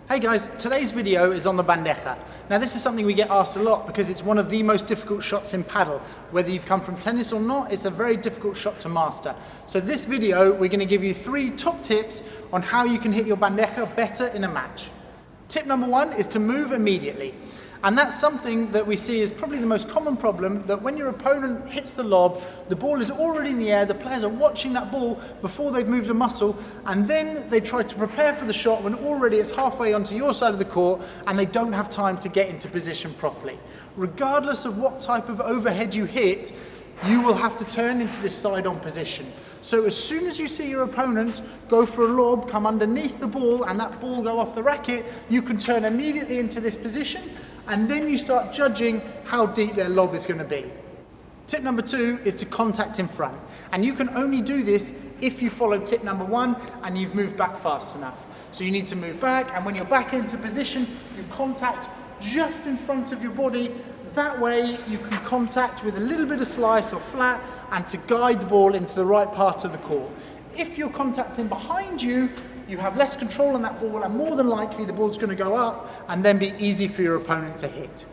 Hey guys, today's video is on the Bandeja. Now this is something we get asked a lot because it's one of the most difficult shots in Padel. Whether you've come from tennis or not, it's a very difficult shot to master. So this video, we're going to give you 3 top tips on how you can hit your Bandeja better in a match. Tip number 1 is to move immediately. And that's something that we see is probably the most common problem, that when your opponent hits the lob, the ball is already in the air, the players are watching that ball before they've moved a muscle, and then they try to prepare for the shot when already it's halfway onto your side of the court and they don't have time to get into position properly. Regardless of what type of overhead you hit, you will have to turn into this side-on position. So as soon as you see your opponents go for a lob, come underneath the ball and that ball go off the racket, you can turn immediately into this position and then you start judging how deep their lob is going to be. Tip number 2 is to contact in front. And you can only do this if you follow tip number 1 and you've moved back fast enough. So you need to move back, and when you're back into position, you contact just in front of your body. That way you can contact with a little bit of slice or flat and to guide the ball into the right part of the court. If you're contacting behind you, you have less control on that ball and more than likely the ball's going to go up and then be easy for your opponent to hit.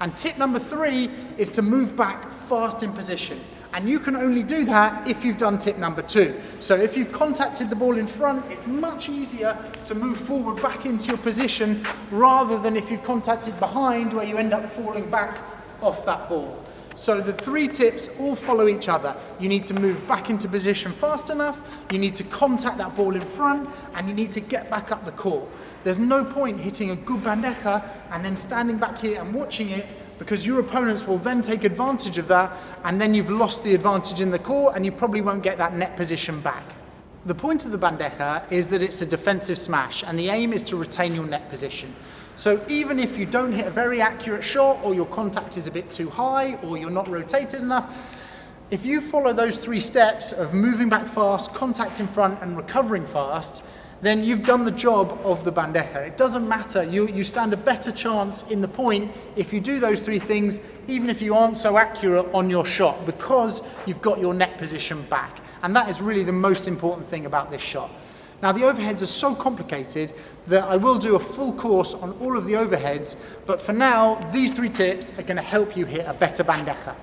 And tip number 3 is to move back fast in position. And you can only do that if you've done tip number 2. So if you've contacted the ball in front, it's much easier to move forward back into your position rather than if you've contacted behind where you end up falling back off that ball. So the 3 tips all follow each other. You need to move back into position fast enough, you need to contact that ball in front, and you need to get back up the court. There's no point hitting a good bandeja and then standing back here and watching it, because your opponents will then take advantage of that, and then you've lost the advantage in the court and you probably won't get that net position back. The point of the bandeja is that it's a defensive smash, and the aim is to retain your net position. So even if you don't hit a very accurate shot, or your contact is a bit too high, or you're not rotated enough, if you follow those 3 steps of moving back fast, contact in front and recovering fast, then you've done the job of the bandeja. It doesn't matter, you stand a better chance in the point if you do those 3 things, even if you aren't so accurate on your shot, because you've got your net position back. And that is really the most important thing about this shot. Now the overheads are so complicated that I will do a full course on all of the overheads, but for now, these 3 tips are going to help you hit a better bandeja.